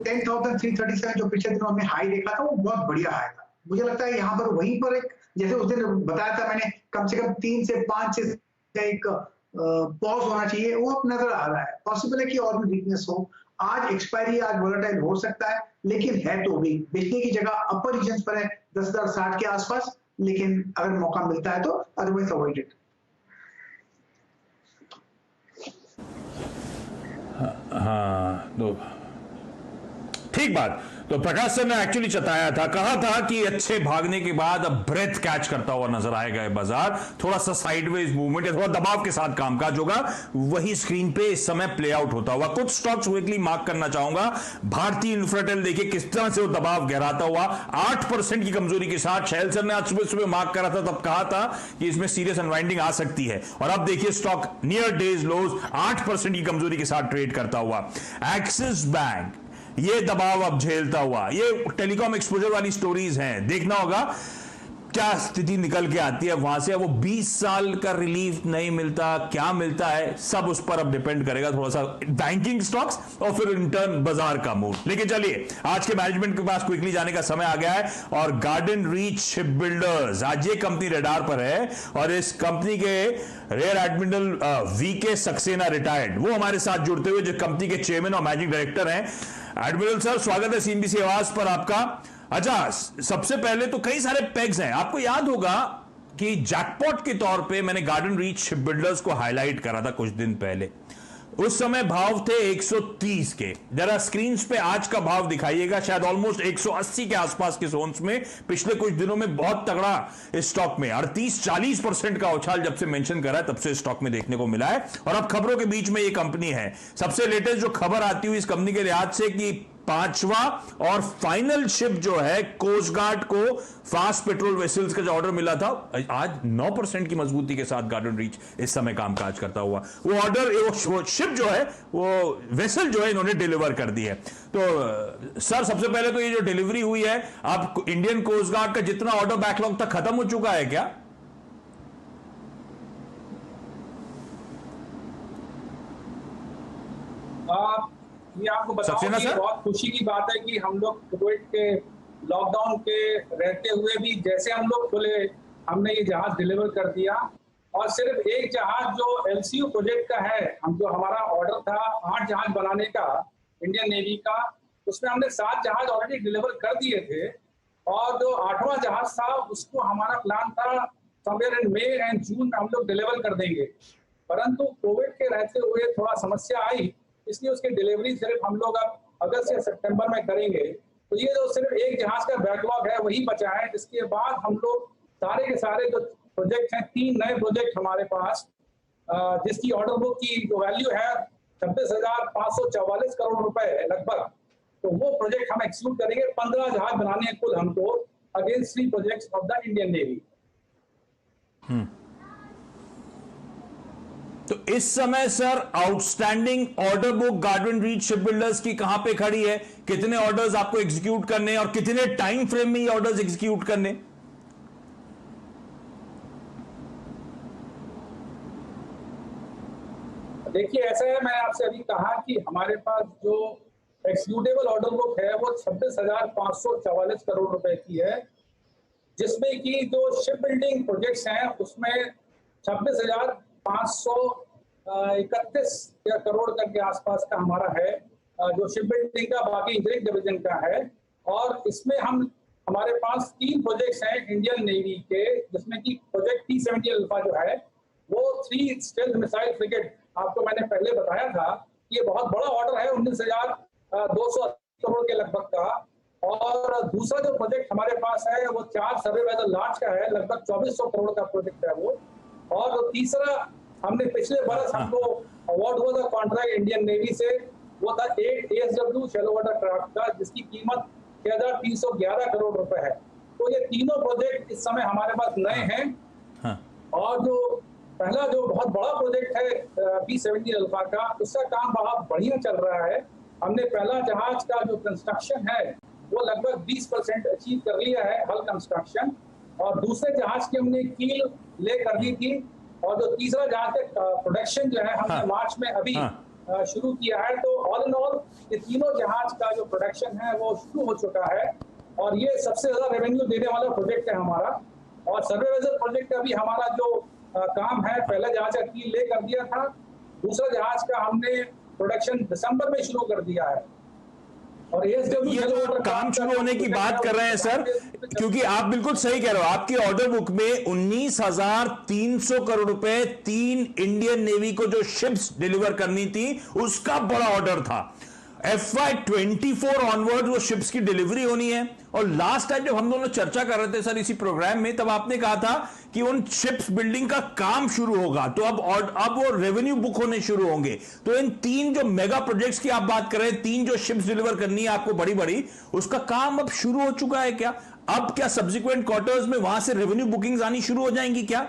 10,337 जो पिछले दिनों हमने हाई देखा था वो बहुत बढ़िया हाई था। मुझे लगता है यहाँ पर वहीं पर एक, जैसे उस दिन बताया था मैंने, कम से कम 3 से 5 से एक पॉज होना चाहिए, वो अब नजर आ रहा है। पॉसिबल है कि और भी वीकनेस हो। आज एक्सपायरी, आज वोलेटाइल हो सकता है, लेकिन है तो भी बेचने की जगह अपर रीजन पर है 10,060 के आसपास, लेकिन अगर मौका मिलता है तो अदरवाइज अवॉइड इट। हाँ, तो ठीक बात। तो प्रकाश सर ने एक्चुअली चताया था, कहा था कि अच्छे भागने के बाद अब ब्रेथ कैच करता हुआ नजर आएगा बाजार, थोड़ा सा साइडवेज मूवमेंट या थोड़ा दबाव के साथ कामकाज होगा, वही स्क्रीन पे इस समय प्ले आउट होता हुआ। कुछ स्टॉक्स वीकली मार्क करना चाहूंगा। भारतीय इंफ्राटेल देखिए किस तरह से वो दबाव गहराता हुआ 8% की कमजोरी के साथ। शैल सर ने आज सुबह सुबह मार्क करा था, तब कहा था कि इसमें सीरियस अनवाइंडिंग आ सकती है, और अब देखिए स्टॉक नियर डेज लोज 8% की कमजोरी के साथ ट्रेड करता हुआ। एक्सिस बैंक ये दबाव अब झेलता हुआ, ये टेलीकॉम एक्सपोजर वाली स्टोरीज हैं, देखना होगा क्या स्थिति निकल के आती है वहां से। वो 20 साल का रिलीफ नहीं मिलता, क्या मिलता है, सब उस पर अब डिपेंड करेगा, थोड़ा सा बैंकिंग स्टॉक्स और फिर इंटर्न बाजार का मूड। लेकिन चलिए आज के मैनेजमेंट के पास क्विकली जाने का समय आ गया है, और गार्डन रीच शिप बिल्डर्स आज ये कंपनी रडार पर है, और इस कंपनी के rear admiral VK Saxena retired, वो हमारे साथ जुड़ते हुए, जो कंपनी के चेयरमैन और मैनेजिंग डायरेक्टर हैं। एडमिरल सर, स्वागत है सीएनबीसी आवाज पर आपका। अच्छा, सबसे पहले तो कई सारे पेग्स हैं, आपको याद होगा कि जैकपॉट के तौर पे मैंने गार्डन रीच शिप बिल्डर्स को हाईलाइट करा था कुछ दिन पहले। उस समय भाव थे 130 के। जरा स्क्रीन पे आज का भाव दिखाइएगा, शायद ऑलमोस्ट 180 के आसपास के जोन्स में। पिछले कुछ दिनों में बहुत तगड़ा इस स्टॉक में 38-40% का उछाल जब से मेंशन करा है तब से स्टॉक में देखने को मिला है, और अब खबरों के बीच में ये कंपनी है। सबसे लेटेस्ट जो खबर आती हुई इस कंपनी के लिहाज से कि 5वां और फाइनल शिप जो है कोस्ट गार्ड को फास्ट पेट्रोल वेसल्स का जो ऑर्डर मिला था, आज 9% की मजबूती के साथ गार्डन रीच इस समय कामकाज करता हुआ वो ऑर्डर, वो शिप जो है, वो वेसल जो है, इन्होंने डिलीवर कर दी है। तो सर सबसे पहले तो ये जो डिलीवरी हुई है, अब इंडियन कोस्ट गार्ड का जितना ऑर्डर बैकलॉग था खत्म हो चुका है क्या? ये आपको बताऊं कि बहुत खुशी की बात है कि हम लोग कोविड के लॉकडाउन के रहते हुए भी जैसे हम लोग खुले, हमने ये जहाज डिलीवर कर दिया। और सिर्फ एक जहाज जो एलसीयू प्रोजेक्ट का है, हम जो हमारा ऑर्डर था 8 जहाज बनाने का इंडियन नेवी का, उसमें हमने 7 जहाज ऑलरेडी डिलीवर कर दिए थे, और जो 8वां जहाज था उसको हमारा प्लान था somewhere in May and June में हम लोग डिलीवर कर देंगे। परंतु कोविड के रहते हुए थोड़ा समस्या आई, इसलिए उसकी डिलीवरी सिर्फ हम लोग अब अगस्त या सितंबर में करेंगे। तो ये जो सिर्फ एक जहाज का बैकलॉग है वही बचा है। इसके बाद हम लोग सारे के सारे जो प्रोजेक्ट हैं, 3 नए प्रोजेक्ट हमारे पास, जिसकी ऑर्डर बुक की जो वैल्यू है 26,544 करोड़ रुपए है लगभग, तो वो प्रोजेक्ट हम एक्सिक्यूट करेंगे। 15 जहाज बनाने हैं कुल हमको against 3 projects of the Indian navy. तो इस समय sir outstanding order book garden reach ship builders की कहां पे खड़ी है? कितने ऑर्डर्स आपको एग्जीक्यूट करने और कितने टाइम फ्रेम में ये ऑर्डर्स एग्जीक्यूट करने? देखिए ऐसा है, मैंने आपसे अभी कहा कि हमारे पास जो एक्सिक्यूटेबल ऑर्डर बुक है वो 26,544 करोड़ रुपए की है, जिसमें कि जो शिप बिल्डिंग प्रोजेक्ट्स हैं उसमें 26,531 करोड़ के आसपास का हमारा है जो शिप बिल्डिंग का, बाकी इंजीनियरिंग डिवीजन का है। और इसमें हमारे पास 3 प्रोजेक्ट्स हैं इंडियन नेवी के, जिसमें कि प्रोजेक्ट T-70 अल्फा जो है वो 3 स्टेल्थ मिसाइल फ्रिगेट, आपको मैंने पहले बताया था ये बहुत बड़ा ऑर्डर है 19,200 करोड़ के लगभग का। और दूसरा जो प्रोजेक्ट हमारे पास है वो 4 सर्वे वेसल लॉन्च का है, लगभग 2400 करोड़ का प्रोजेक्ट है वो। और तीसरा हमने पिछले बरस हमको अवार्ड हुआ था कॉन्ट्रैक्ट इंडियन नेवी से, वो था 8 ASW शैलो वाटर क्राफ्ट का, जिसकी कीमत 6,311 करोड़ रुपए है। तो ये तीनों प्रोजेक्ट इस समय हमारे पास नए हैं। हाँ। और जो पहला जो बहुत बड़ा प्रोजेक्ट है P-70 अल्फा का, उसका काम बहुत बढ़िया चल रहा है। हमने पहला जहाज का जो कंस्ट्रक्शन है वो लगभग 20% अचीव कर लिया है, हल कंस्ट्रक्शन। और दूसरे जहाज की हमने कील ले कर दी थी, और जो तीसरा जहाज का प्रोडक्शन जो है हमने मार्च में अभी शुरू किया है। तो ऑल इन ऑल ये तीनों जहाज का जो प्रोडक्शन है वो शुरू हो चुका है और ये सबसे ज्यादा रेवेन्यू देने वाला प्रोजेक्ट है हमारा। और सर्वे वेसल प्रोजेक्ट का भी हमारा जो काम है, पहला जहाज का कील ले कर दिया था, दूसरा जहाज का हमने प्रोडक्शन दिसंबर में शुरू कर दिया है। और ये जो काम शुरू होने की बात कर रहे हैं सर, क्योंकि आप बिल्कुल सही कह रहे हो, आपकी ऑर्डर बुक में 19,300 करोड़ रुपए 3 इंडियन नेवी को जो शिप्स डिलीवर करनी थी उसका बड़ा ऑर्डर था। FY24 ऑनवर्ड वो शिप्स की डिलीवरी होनी है। और लास्ट टाइम जब हम दोनों चर्चा कर रहे थे सर इसी प्रोग्राम में, तब आपने कहा था कि उन शिप्स बिल्डिंग का काम शुरू होगा, तो अब वो रेवेन्यू बुक होने शुरू होंगे। तो इन 3 जो मेगा प्रोजेक्ट्स की आप बात कर रहे हैं, 3 जो शिप्स डिलीवर करनी है आपको बड़ी बड़ी, उसका काम अब शुरू हो चुका है क्या? अब क्या सब्सिक्वेंट क्वार्टर्स में वहां से रेवेन्यू बुकिंग्स आनी शुरू हो जाएंगी क्या?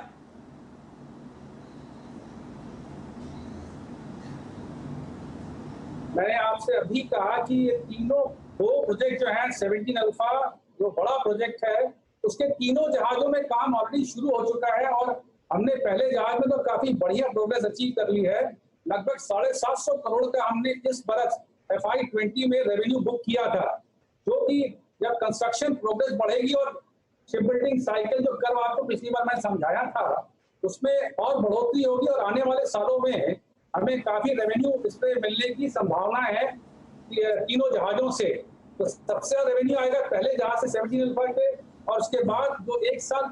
मैंने आपसे अभी कहा कि ये तीनों 2 प्रोजेक्ट जो है 17 अल्फा जो बड़ा प्रोजेक्ट है, उसके तीनों जहाजों में काम ऑलरेडी शुरू हो चुका है और हमने पहले जहाज में तो काफी बढ़िया प्रोग्रेस अचीव कर ली है। लगभग 750 करोड़ का हमने इस बरस FY20 में रेवेन्यू बुक किया था, जो कि जब कंस्ट्रक्शन प्रोग्रेस बढ़ेगी और शिप बिल्डिंग साइकिल जो कर्व आपको पिछली बार मैंने समझाया था उसमें और बढ़ोतरी होगी और आने वाले सालों में हमें काफी रेवेन्यू इसमें मिलने की संभावना है तीनों जहाजों से। तो सबसे ज्यादा रेवेन्यू आएगा पहले जहाज से 17 अल्फा पे, और उसके बाद जो 1 साल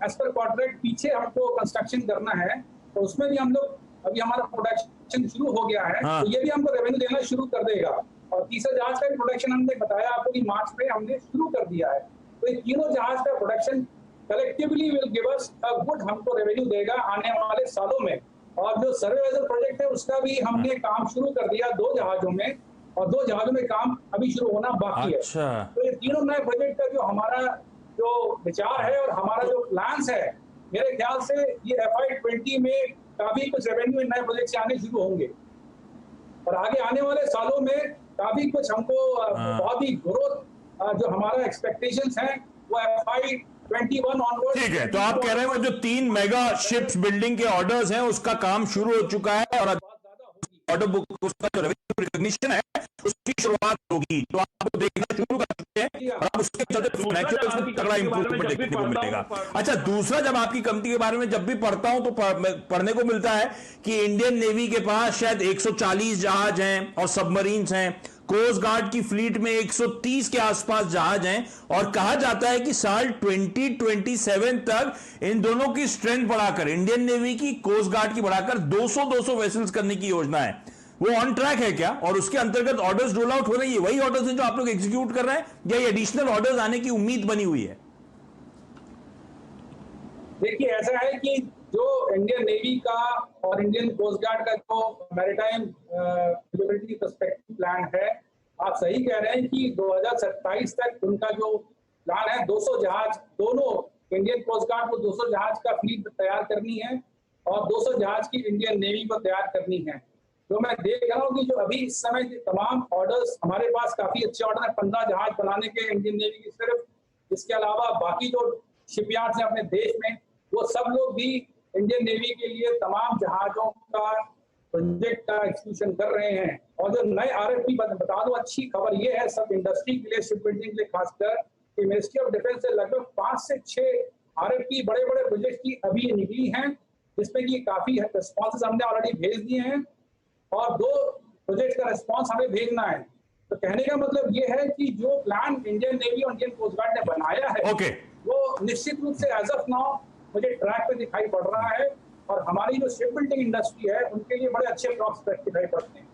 एज पर कॉन्ट्रैक्ट पीछे हमको कंस्ट्रक्शन करना है, तो उसमें भी हम लोग अभी हमारा प्रोडक्शन शुरू हो गया है। तो ये भी हमको रेवेन्यू देना शुरू कर देगा। और तीसरे जहाज का भी प्रोडक्शन हमने बताया आपको कि मार्च में हमने शुरू कर दिया है। तो ये तीनों जहाज का production collectively will give us a good हमको रेवेन्यू देगा आने वाले सालों में। और जो सर्वे वेसल प्रोजेक्ट है उसका भी हमने काम शुरू कर दिया 2 जहाजों में, और 2 जहाजों में काम अभी शुरू होना बाकी है। तो ये तीनों नए प्रोजेक्ट का जो हमारा जो विचार है और हमारा जो प्लान्स है, मेरे ख्याल से ये FY20 में काफी कुछ रेवेन्यू नए प्रोजेक्ट से आने शुरू होंगे और आगे आने वाले सालों में काफी कुछ हमको बहुत ही ग्रोथ जो हमारा एक्सपेक्टेशंस हैं वो FY21 ऑनवर्ड। ठीक है, तो आप कह रहे हैं वो जो 3 मेगा शिप्स बिल्डिंग के ऑर्डर्स हैं उसका काम शुरू हो चुका है और ऑर्डर बुक उसका जो रेवेन्यू रिकॉग्निशन है उसकी शुरुआत होगी, तो आप देखना शुरू कर चुके हैं और आप उसके चलते फाइनेंशियल उसमें तगड़ा इंप्रूवमेंट देखने को मिलेगा। अच्छा, दूसरा, जब आपकी कंपनी के बारे में जब भी पढ़ता हूं तो पढ़ने को मिलता है कि इंडियन नेवी के पास शायद 140 जहाज हैं और सबमरीन्स हैं, कोस्ट गार्ड की फ्लीट में 130 के आसपास जहाज हैं, और कहा जाता है कि साल 2027 तक इन दोनों की स्ट्रेंथ बढ़ाकर, इंडियन नेवी की कोस्ट गार्ड की बढ़ाकर 200 वेसल्स करने की योजना है। वो ऑन ट्रैक है क्या? और उसके अंतर्गत ऑर्डर्स रोल आउट हो रही है, वही ऑर्डर्स हैं जो आप लोग एग्जीक्यूट कर रहे हैं या ये एडिशनल ऑर्डर्स आने की उम्मीद बनी हुई है? देखिए, ऐसा है कि जो इंडियन नेवी का और इंडियन कोस्ट गार्ड का जो मैरीटाइम डिलिबरेटरी पर्सपेक्टिव प्लान है, आप सही कह रहे हैं कि 2027 तक उनका जो प्लान है 200 जहाज, दोनों इंडियन कोस्ट गार्ड को 200 जहाज का फ्लीट तैयार करनी है और 200 जहाज की इंडियन नेवी को तैयार करनी है। तो मैं देख रहा हूँ कि जो अभी इस समय तमाम ऑर्डर्स हमारे पास काफी अच्छे ऑर्डर है, 15 जहाज बनाने के इंडियन नेवी की सिर्फ, इसके अलावा बाकी जो शिपयार्ड्स हैं अपने देश में वो सब लोग भी इंडियन नेवी के लिए तमाम जहाजों का प्रोजेक्ट का एक्सक्यूशन कर रहे हैं। और जो नए RFP बता दूं, अच्छी खबर ये है सब इंडस्ट्री के लिए, शिप बिल्डिंग के लिए खासकर, कि मिनिस्ट्री ऑफ डिफेंस से लगभग 5 से 6 RFP बड़े बड़े प्रोजेक्ट की अभी निकली हैं, जिसमें कि काफी रिस्पॉन्सेज हमने ऑलरेडी भेज दिए हैं और 2 प्रोजेक्ट का रिस्पॉन्स हमें भेजना है। तो कहने का मतलब ये है कि जो प्लान इंडियन नेवी और इंडियन कोस्ट गार्ड ने बनाया है वो निश्चित रूप से एज ऑफ नाउ मुझे ट्रैक पे दिखाई पड़ रहा है और हमारी जो शिप बिल्डिंग इंडस्ट्री है उनके लिए बड़े अच्छे प्रॉस्पेक्ट दिखाई पड़ते हैं।